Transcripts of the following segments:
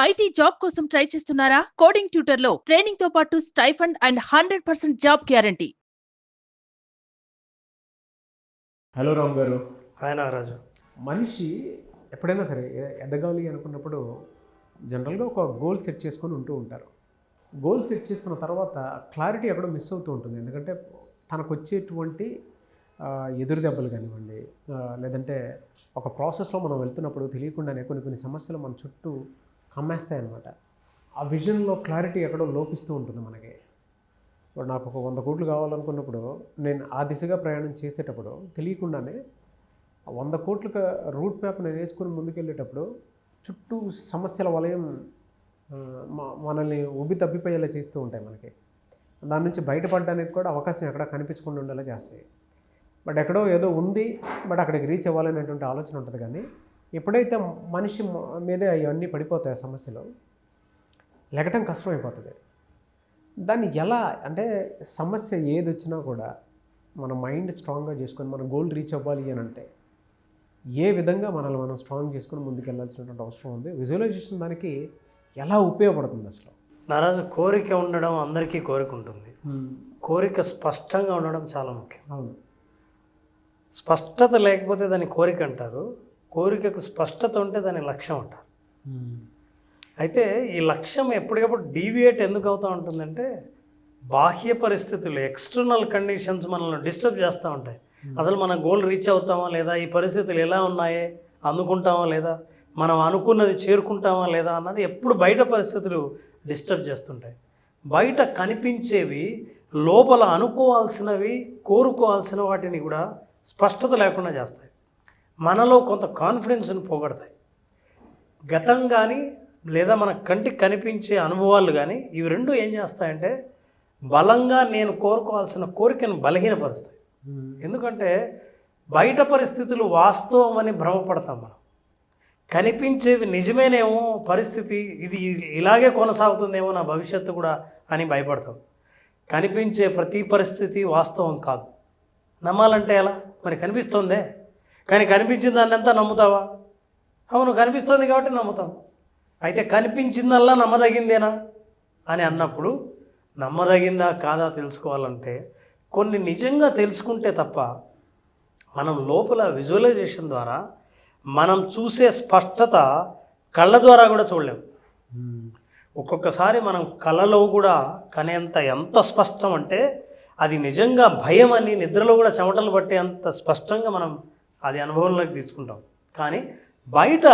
IT job కోసం try చేస్తున్నారా? Coding ట్యూటర్లో training తో పాటు stipend and 100% job guarantee. Hello Ram గారు. హాయ్ నాగరాజు. మనిషి ఎప్పుడైనా సరే ఎదగాలి అనుకున్నప్పుడు జనరల్గా ఒక గోల్ సెట్ చేసుకొని ఉంటారు. గోల్ సెట్ చేసుకున్న తర్వాత క్లారిటీ ఎక్కడో మిస్ అవుతూ ఉంటుంది. ఎందుకంటే తనకు వచ్చేటువంటి ఎదురు దెబ్బలు కానివ్వండి, లేదంటే ఒక ప్రాసెస్లో మనం వెళ్తున్నప్పుడు తెలియకుండానే కొన్ని సమస్యలు మన చుట్టూ కమ్మేస్తాయి అన్నమాట. ఆ విజన్లో క్లారిటీ ఎక్కడో లోపిస్తూ ఉంటుంది మనకి. ఇప్పుడు నాకు ఒక 100 కోట్లు కావాలనుకున్నప్పుడు నేను ఆ దిశగా ప్రయాణం చేసేటప్పుడు తెలియకుండానే 100 కోట్ల రూట్ మ్యాప్ నేను వేసుకుని ముందుకెళ్ళేటప్పుడు చుట్టూ సమస్యల వలయం మనల్ని ఉబ్బి తప్పిపోయేలా చేస్తూ ఉంటాయి మనకి. దాని నుంచి బయటపడడానికి కూడా అవకాశం ఎక్కడ కనిపించకుండా ఉండేలా చేస్తాయి. బట్ ఎక్కడో ఏదో ఉంది, బట్ అక్కడికి రీచ్ అవ్వాలనేటువంటి ఆలోచన ఉంటుంది. కానీ ఎప్పుడైతే మనిషి మీదే అవన్నీ పడిపోతాయి సమస్యలు, లెగటం కష్టమైపోతుంది. దాన్ని ఎలా అంటే సమస్య ఏది వచ్చినా కూడా మన మైండ్ స్ట్రాంగ్గా చేసుకొని మన గోల్ రీచ్ అవ్వాలి అని అంటే ఏ విధంగా మనల్ని మనం స్ట్రాంగ్ చేసుకొని ముందుకు వెళ్ళాల్సినటువంటి అవసరం ఉంది. విజువలైజేషన్ దానికి ఎలా ఉపయోగపడుతుంది అసలు? నారాజు, కోరిక ఉండడం అందరికీ కోరిక ఉంటుంది. కోరిక స్పష్టంగా ఉండడం చాలా ముఖ్యం. అవును. స్పష్టత లేకపోతే దాన్ని కోరిక అంటారు, కోరికకు స్పష్టత ఉంటే దాని లక్ష్యం అంటారు. అయితే ఈ లక్ష్యం ఎప్పటికప్పుడు డీవియేట్ ఎందుకు అవుతూ ఉంటుందంటే బాహ్య పరిస్థితులు, ఎక్స్టర్నల్ కండిషన్స్ మనల్ని డిస్టర్బ్ చేస్తూ ఉంటాయి. అసలు మన గోల్ రీచ్ అవుతామా లేదా, ఈ పరిస్థితులు ఎలా ఉన్నాయే, అందుకుంటామా లేదా, మనం అనుకున్నది చేరుకుంటామా లేదా అన్నది ఎప్పుడు బయట పరిస్థితులు డిస్టర్బ్ చేస్తుంటాయి. బయట కనిపించేవి లోపల అనుకోవాల్సినవి, కోరుకోవాల్సిన వాటిని కూడా స్పష్టత లేకుండా చేస్తాయి. మనలో కొంత కాన్ఫిడెన్స్ని పోగొడతాయి. గతం కానీ లేదా మన కంటికి కనిపించే అనుభవాలు కానీ ఇవి రెండు ఏం చేస్తాయంటే బలంగా నేను కోరుకోవాల్సిన కోరికను బలహీనపరుస్తాయి. ఎందుకంటే బయట పరిస్థితులు వాస్తవం అని భ్రమపడతాం మనం. కనిపించేవి నిజమేనేమో, పరిస్థితి ఇది ఇలాగే కొనసాగుతుందేమో నా భవిష్యత్తు కూడా అని భయపడతాం. కనిపించే ప్రతి పరిస్థితి వాస్తవం కాదు. నమ్మాలంటే ఎలా? మరి కనిపిస్తుందే, కానీ కనిపించిన దాన్ని అంతా నమ్ముతావా? అవును, కనిపిస్తుంది కాబట్టి నమ్ముతాం. అయితే కనిపించిందల్లా నమ్మదగిందేనా అని అన్నప్పుడు నమ్మదగిందా కాదా తెలుసుకోవాలంటే కొన్ని నిజంగా తెలుసుకుంటే తప్ప మనం లోపల విజువలైజేషన్ ద్వారా మనం చూసే స్పష్టత కళ్ళ ద్వారా కూడా చూడలేం. ఒక్కొక్కసారి మనం కళ్ళలో కూడా కనేంత ఎంత స్పష్టం అంటే అది నిజంగా భయం అని నిద్రలో కూడా చెమటలు పట్టే అంత స్పష్టంగా మనం అది అనుభవంలోకి తీసుకుంటాం. కానీ బయట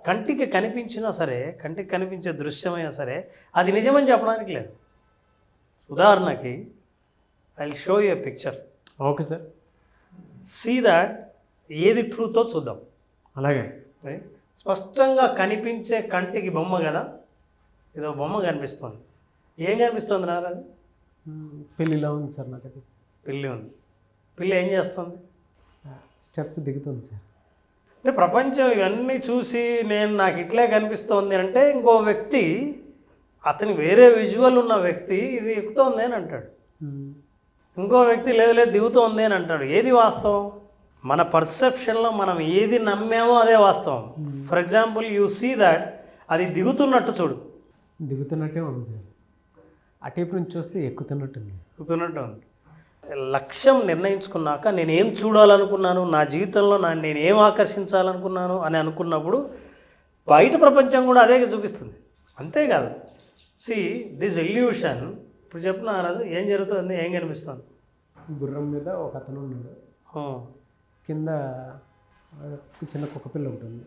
కంటికి కనిపించినా సరే, కంటికి కనిపించే దృశ్యమైనా సరే అది నిజమని చెప్పడానికి లేదు. ఉదాహరణకి I will show you a picture. Okay sir, see that ఏది ట్రూతో చూద్దాం. అలాగే. స్పష్టంగా కనిపించే కంటికి బొమ్మ కదా, ఏదో బొమ్మ కనిపిస్తుంది. ఏం కనిపిస్తుంది నారాజు? పెళ్ళిలా ఉంది సార్. నాకు అది పిల్లి ఉంది. పిల్లి ఏం చేస్తుంది? స్టెప్స్ దిగుతుంది సార్. అంటే ప్రపంచం ఇవన్నీ చూసి నాకు ఇట్లే కనిపిస్తోంది అంటే ఇంకో వ్యక్తి, అతని వేరే విజువల్ ఉన్న వ్యక్తి ఇది ఎక్కుతోంది అని అంటాడు. ఇంకో వ్యక్తి లేదు దిగుతోంది అని అంటాడు. ఏది వాస్తవం? మన పర్సెప్షన్లో మనం ఏది నమ్మామో అదే వాస్తవం. For example you see that అది దిగుతున్నట్టు చూడు. దిగుతున్నట్టే ఉంది సార్. అటేపు నుంచి చూస్తే ఎక్కుతున్నట్టుంది. ఎక్కుతున్నట్టు ఉంది. లక్ష్యం నిర్ణయించుకున్నాక నేనేం చూడాలనుకున్నాను, నా జీవితంలో నేనేం ఆకర్షించాలనుకున్నాను అని అనుకున్నప్పుడు బయట ప్రపంచం కూడా అదే చూపిస్తుంది. అంతేకాదు, సి దిస్ ఇల్యూషన్. ఇప్పుడు చెప్పిన రాజు ఏం జరుగుతుంది, ఏం కనిపిస్తుంది? గుర్రం మీద ఒక అతను ఉన్నాడు, కింద చిన్న కుక్కపిల్ల ఉంటుంది.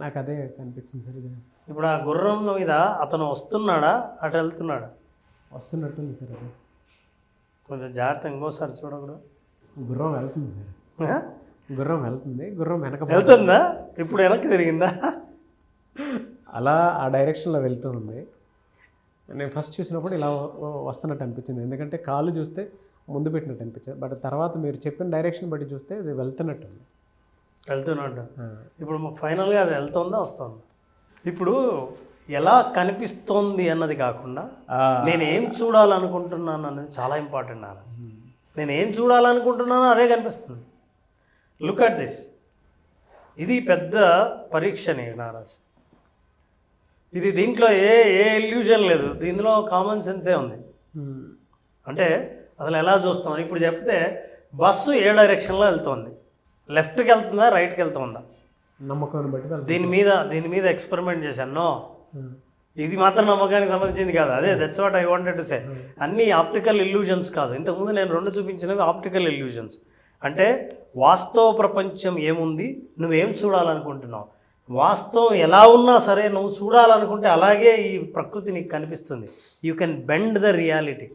నాకు అదే కనిపించింది సార్. ఇప్పుడు ఆ గుర్రం మీద అతను వస్తున్నాడా, అటు వెళ్తున్నాడా? వస్తున్నట్టుంది సార్. అదే కొంచెం జాగ్రత్త, ఇంకోసారి చూడకూడదు. గుర్రం వెళ్తుంది సార్. గుర్రం వెళ్తుంది. గుర్రం వెళ్తుందా? ఇప్పుడు వెనక్కి తిరిగిందా? అలా ఆ డైరెక్షన్లో వెళ్తూ ఉంది. నేను ఫస్ట్ చూసినప్పుడు ఇలా వస్తున్నట్టు అనిపించింది, ఎందుకంటే కాళ్ళు చూస్తే ముందు పెట్టినట్టు అనిపించింది. బట్ తర్వాత మీరు చెప్పిన డైరెక్షన్ బట్టి చూస్తే అది వెళ్తున్నట్టు. ఇప్పుడు ఫైనల్గా అది వెళ్తుందా వస్తుందా? ఇప్పుడు ఎలా కనిపిస్తోంది అన్నది కాకుండా నేనేం చూడాలనుకుంటున్నాను అనేది చాలా ఇంపార్టెంట్. నేనేం చూడాలనుకుంటున్నానో అదే కనిపిస్తుంది. Look at this. ఇది పెద్ద పరీక్షనే నారాజ్. ఇది దీంట్లో ఏ ఇల్యూజన్ లేదు, దీనిలో కామన్ సెన్సే ఉంది. అంటే అసలు ఎలా చూస్తాం ఇప్పుడు చెప్తే బస్సు ఏ డైరెక్షన్లో వెళ్తుంది, లెఫ్ట్కి వెళ్తుందా రైట్కి వెళ్తుందా, నమ్మకాన్ని బట్టి దీని మీద ఎక్స్పెరిమెంట్ చేశాను. నో, ఇది మాత్రం నమ్మకానికి సంబంధించింది కాదు. అదే that's what I wanted to say. అన్నీ ఆప్టికల్ ఇల్యూజన్స్ కాదు. ఇంతకుముందు నేను 2 చూపించినవి ఆప్టికల్ ఇల్యూజన్స్. అంటే వాస్తవ ప్రపంచం ఏముంది, నువ్వేం చూడాలనుకుంటున్నావు, వాస్తవం ఎలా ఉన్నా సరే నువ్వు చూడాలనుకుంటే అలాగే ఈ ప్రకృతి నీకు కనిపిస్తుంది. You can bend the reality.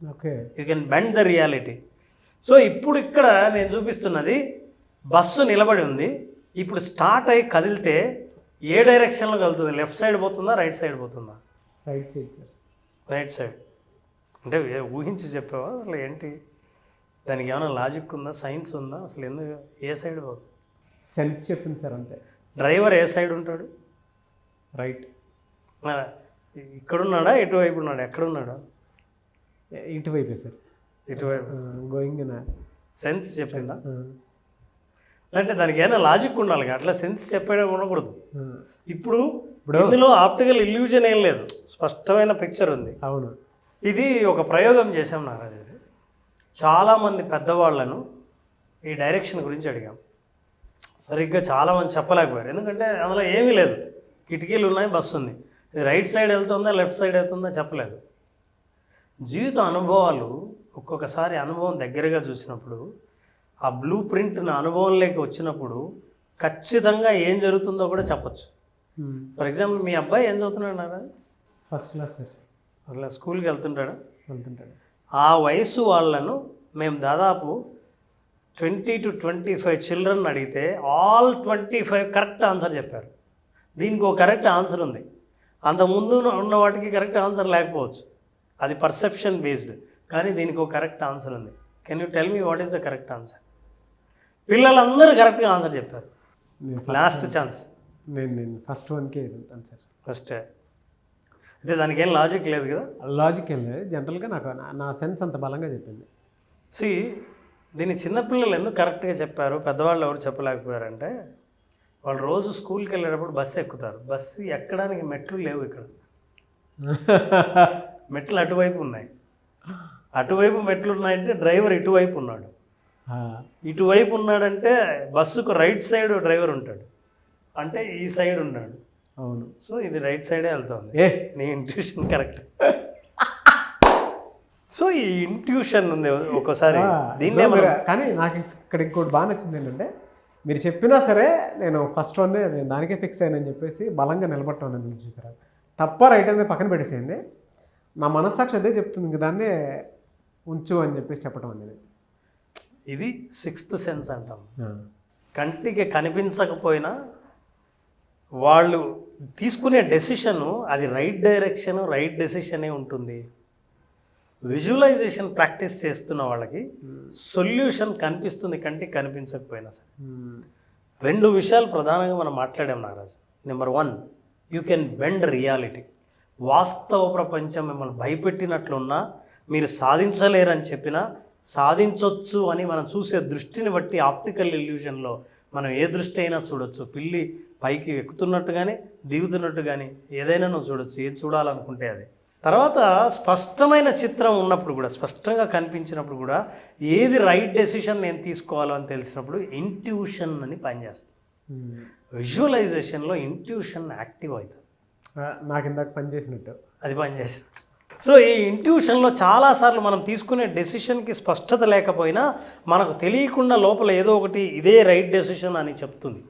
Okay, you can bend the reality. So ఇప్పుడు ఇక్కడ నేను చూపిస్తున్నది బస్సు నిలబడి ఉంది. ఇప్పుడు స్టార్ట్ అయ్యి కదిలితే ఏ డైరెక్షన్లో కలుగుతుంది, లెఫ్ట్ సైడ్ పోతుందా రైట్ సైడ్ పోతుందా? Right side sir. Right side. అంటే ఊహించి చెప్పావా అసలు ఏంటి, దానికి ఏమైనా లాజిక్ ఉందా, సైన్స్ ఉందా, అసలు ఎందుకు ఏ సైడ్ పోతుంది? సెన్స్ చెప్పింది సార్ అంతే. డ్రైవర్ ఏ సైడ్ ఉంటాడు? రైట్. ఇక్కడున్నాడా ఇటువైపు ఉన్నాడా, ఎక్కడున్నాడా? ఇటువైపే సార్. ఇటువైపు గోయింగ్. సెన్స్ చెప్పిందా? అంటే దానికి ఏమైనా లాజిక్ ఉండాలి, అట్లా సెన్స్ చెప్పడం ఉండకూడదు. ఇప్పుడు ఇందులో ఆప్టికల్ ఇల్యూజన్ ఏం లేదు, స్పష్టమైన పిక్చర్ ఉంది. అవును. ఇది ఒక ప్రయోగం చేశాం నారాజు. చాలామంది పెద్దవాళ్లను ఈ డైరెక్షన్ గురించి అడిగాం. సరిగ్గా చాలామంది చెప్పలేకపోయారు, ఎందుకంటే అందులో ఏమీ లేదు. కిటికీలు ఉన్నాయి, బస్సు ఉంది, ఇది రైట్ సైడ్ వెళ్తుందా లెఫ్ట్ సైడ్ వెళ్తుందా చెప్పలేదు. జీవిత అనుభవాలు ఒక్కొక్కసారి అనుభవం దగ్గరగా చూసినప్పుడు, ఆ బ్లూ ప్రింట్ నా అనుభవంలోకి వచ్చినప్పుడు ఖచ్చితంగా ఏం జరుగుతుందో కూడా చెప్పచ్చు. ఫర్ ఎగ్జాంపుల్ మీ అబ్బాయి ఏం చదువుతున్నాడు నారా? First class sir. అసలు స్కూల్కి వెళ్తుంటాడా? వెళ్తుంటాడు. ఆ వయసు వాళ్ళను మేము దాదాపు 20 to 25 చిల్డ్రన్ అడిగితే ఆల్ 25 కరెక్ట్ ఆన్సర్ చెప్పారు. దీనికి ఒక కరెక్ట్ ఆన్సర్ ఉంది, అంతకుముందు ఉన్న వాటికి కరెక్ట్ ఆన్సర్ లేకపోవచ్చు, అది పర్సెప్షన్ బేస్డ్. కానీ దీనికి ఒక కరెక్ట్ ఆన్సర్ ఉంది. Can you tell me what is the correct answer? పిల్లలందరూ కరెక్ట్గా ఆన్సర్ చెప్పారు. Last chance. నేను ఫస్ట్ వన్కే వెళ్తాను సార్. ఫస్ట్ అయితే దానికి ఏం లాజిక్ లేదు కదా? లాజిక్ ఏం లేదు, జనరల్గా నాకు నా సెన్స్ అంత బలంగా చెప్పింది. దీన్ని చిన్నపిల్లలు ఎందుకు కరెక్ట్గా చెప్పారు, పెద్దవాళ్ళు ఎవరు చెప్పలేకపోయారంటే, వాళ్ళు రోజు స్కూల్కి వెళ్ళేటప్పుడు బస్సు ఎక్కుతారు. బస్సు ఎక్కడానికి మెట్లు లేవు ఇక్కడ. మెట్లు అటువైపు ఉన్నాయి. అటువైపు మెట్లు ఉన్నాయంటే డ్రైవర్ ఇటువైపు ఉన్నాడు. ఇటువైపు ఉన్నాడంటే బస్సుకు రైట్ సైడ్ డ్రైవర్ ఉంటాడు, అంటే ఈ సైడ్ ఉన్నాడు. అవును. సో ఇది రైట్ సైడే వెళ్తుంది. నీ ఇంట్యూషన్ కరెక్ట్. సో ఈ ఇంట్యూషన్ ఉంది ఒక్కోసారి దీన్నే. కానీ నాకు ఇక్కడ ఇంకోటి బాగా నచ్చింది ఏంటంటే, మీరు చెప్పినా సరే నేను ఫస్ట్ వన్నే నేను దానికే ఫిక్స్ అయ్యానని చెప్పేసి బలంగా నిలబడటం అనేది చూసారా. తప్ప రైట్ అనేది పక్కన పెట్టేసేయండి, నా మనస్సాక్షి అదే చెప్తుంది, ఇంక దాన్నే ఉంచు అని చెప్పేసి చెప్పడం అనేది. ఇది 6th సెన్స్ అంటాం. కంటికి కనిపించకపోయినా వాళ్ళు తీసుకునే డెసిషను అది రైట్ డైరెక్షన్, రైట్ డెసిషనే ఉంటుంది. విజువలైజేషన్ ప్రాక్టీస్ చేస్తున్న వాళ్ళకి సొల్యూషన్ కనిపిస్తుంది, కంటికి కనిపించకపోయినా సరే. 2 విషయాలు ప్రధానంగా మనం మాట్లాడాం Naraju. Number 1, you can bend reality. వాస్తవ ప్రపంచం మిమ్మల్ని భయపెట్టినట్లున్నా, మీరు సాధించలేరని చెప్పినా సాధించవచ్చు అని మనం చూసే దృష్టిని బట్టి ఆప్టికల్ ఇల్యూజన్లో మనం ఏ దృష్టి అయినా చూడొచ్చు. పిల్లి పైకి ఎక్కుతున్నట్టు కానీ దిగుతున్నట్టు కానీ ఏదైనా నువ్వు చూడొచ్చు, ఏది చూడాలనుకుంటే అది. తర్వాత స్పష్టమైన చిత్రం ఉన్నప్పుడు కూడా, స్పష్టంగా కనిపించినప్పుడు కూడా ఏది రైట్ డెసిషన్ నేను తీసుకోవాలో అని తెలిసినప్పుడు ఇంట్యూషన్ అని పనిచేస్తుంది. విజువలైజేషన్లో ఇంట్యూషన్ యాక్టివ్ అవుతుంది. నాకు ఇందాక పనిచేసినట్టు అది పనిచేసినట్టు. సో ఈ ఇంట్యూషన్లో చాలాసార్లు మనం తీసుకునే డెసిషన్కి స్పష్టత లేకపోయినా మనకు తెలియకుండా లోపల ఏదో ఒకటి ఇదే రైట్ డెసిషన్ అని చెప్తుంది.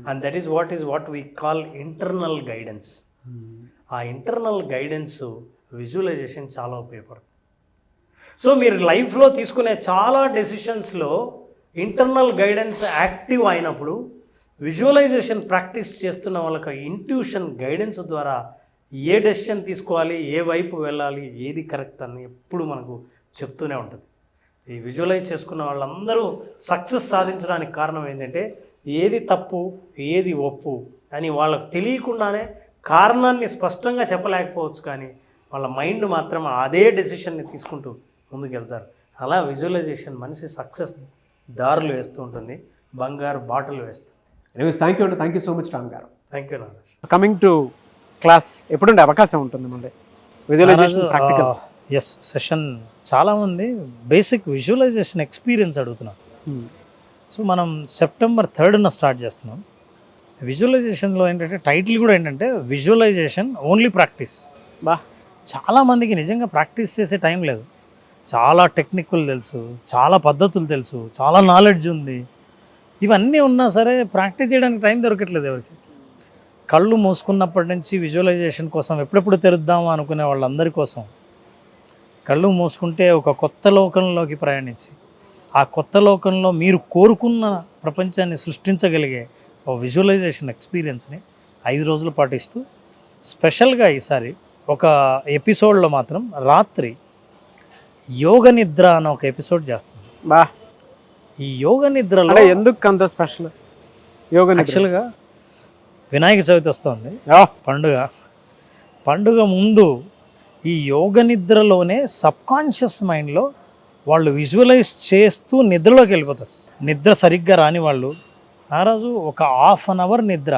And that is what we call internal guidance. ఆ ఇంటర్నల్ గైడెన్స్ విజువలైజేషన్ చాలా ఉపయోగపడుతుంది. సో మీరు లైఫ్లో తీసుకునే చాలా డెసిషన్స్లో ఇంటర్నల్ గైడెన్స్ యాక్టివ్ అయినప్పుడు, విజువలైజేషన్ ప్రాక్టీస్ చేస్తున్న వాళ్ళకి ఇంట్యూషన్ గైడెన్స్ ద్వారా ఏ డెసిషన్ తీసుకోవాలి, ఏ వైపు వెళ్ళాలి, ఏది కరెక్ట్ అని ఎప్పుడు మనకు చెప్తూనే ఉంటుంది. ఈ విజువలైజ్ చేసుకున్న వాళ్ళందరూ సక్సెస్ సాధించడానికి కారణం ఏంటంటే, ఏది తప్పు ఏది ఒప్పు అని వాళ్ళకు తెలియకుండానే కారణాన్ని స్పష్టంగా చెప్పలేకపోవచ్చు, కానీ వాళ్ళ మైండ్ మాత్రం అదే డెసిషన్ని తీసుకుంటూ ముందుకెళ్తారు. అలా విజువలైజేషన్ మనిషి సక్సెస్ దారులు వేస్తూ ఉంటుంది, బంగారు బాటలు వేస్తుంది. Thank you so much Ram garu. Thank you Naraj. Coming to class ఎప్పుడుండే అవకాశం ఉంటుంది మళ్ళీ విజువలైజేషన్ ప్రాక్టికల్? ఎస్, సెషన్ చాలామంది బేసిక్ విజువలైజేషన్ ఎక్స్పీరియన్స్ అడుగుతున్నారు. సో మనం సెప్టెంబర్ 3న స్టార్ట్ చేస్తున్నాం. విజువలైజేషన్లో ఏంటంటే టైటిల్ కూడా ఏంటంటే విజువలైజేషన్ ఓన్లీ ప్రాక్టీస్. చాలామందికి నిజంగా ప్రాక్టీస్ చేసే టైం లేదు. చాలా టెక్నికల్ తెలుసు, చాలా పద్ధతులు తెలుసు, చాలా నాలెడ్జ్ ఉంది, ఇవన్నీ ఉన్నా సరే ప్రాక్టీస్ చేయడానికి టైం దొరకట్లేదు ఎవరికి. కళ్ళు మూసుకున్నప్పటి నుంచి విజువలైజేషన్ కోసం ఎప్పుడెప్పుడు తెరుద్దామా అనుకునే వాళ్ళందరి కోసం కళ్ళు మూసుకుంటే ఒక కొత్త లోకంలోకి ప్రయాణించి ఆ కొత్త లోకంలో మీరు కోరుకున్న ప్రపంచాన్ని సృష్టించగలిగే ఒక విజువలైజేషన్ ఎక్స్పీరియన్స్ని 5 రోజులు పాటిస్తూ స్పెషల్గా ఈసారి ఒక ఎపిసోడ్లో మాత్రం రాత్రి యోగ నిద్ర అనే ఒక ఎపిసోడ్ చేస్తుంది. ఈ యోగ నిద్రలో ఎందుకు అంత స్పెషల్? యోగ యాక్చువల్గా వినాయక చవితి వస్తుంది, పండుగ ముందు ఈ యోగ నిద్రలోనే సబ్కాన్షియస్ మైండ్లో వాళ్ళు విజువలైజ్ చేస్తూ నిద్రలోకి వెళ్ళిపోతారు. నిద్ర సరిగ్గా రాని వాళ్ళు ఆ రోజు ఒక ½ అన్ అవర్ నిద్ర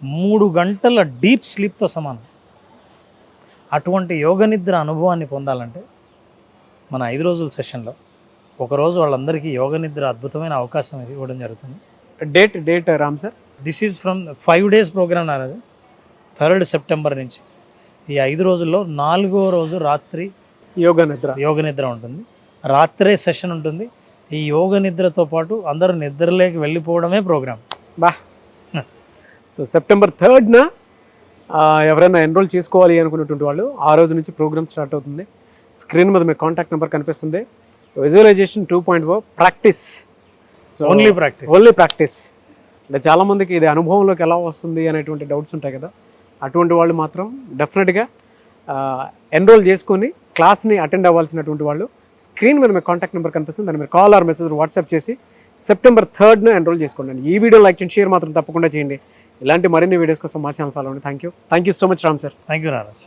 3 గంటల డీప్ స్లీప్తో సమానం. అటువంటి యోగ నిద్ర అనుభవాన్ని పొందాలంటే మన 5 రోజుల సెషన్లో ఒకరోజు వాళ్ళందరికీ యోగ నిద్ర అద్భుతమైన అవకాశం ఇవ్వడం జరుగుతుంది. Date Ram sir? This is from 5 days programme నాది. 3rd సెప్టెంబర్ నుంచి ఈ 5 రోజుల్లో 4వ రోజు రాత్రి యోగ నిద్ర ఉంటుంది. రాత్రే సెషన్ ఉంటుంది. ఈ యోగ నిద్రతో పాటు అందరూ నిద్రలోకి వెళ్ళిపోవడమే ప్రోగ్రామ్. సో సెప్టెంబర్ 3న ఎవరైనా ఎన్రోల్ చేసుకోవాలి అనుకున్నటువంటి వాళ్ళు ఆ రోజు నుంచి ప్రోగ్రామ్ స్టార్ట్ అవుతుంది. స్క్రీన్ మీద మీ కాంటాక్ట్ నెంబర్ కనిపిస్తుంది. Visualisation 2.0 practice, so only practice. అంటే చాలామందికి ఇది అనుభవంలోకి ఎలా వస్తుంది అనేటువంటి డౌట్స్ ఉంటాయి కదా, అటువంటి వాళ్ళు మాత్రం డెఫినెట్గా ఎన్రోల్ చేసుకొని క్లాస్ని అటెండ్ అవ్వాల్సినటువంటి వాళ్ళు స్క్రీన్ మీద మీ కాంటాక్ట్ నెంబర్ కనిపిస్తుంది, దాన్ని మీరు కాల్ ఆర్ మెసేజ్ వాట్సాప్ చేసి సెప్టెంబర్ 3న ఎన్రోల్ చేసుకోండి. ఈ వీడియో లైక్ చేయండి, షేర్ మాత్రం తప్పకుండా చేయండి. ఇలాంటి మరిన్ని వీడియోస్ కోసం మా ఛానల్ ఫాలో అవ్వండి. Thank you so much Ram sir. Thank you Naraj.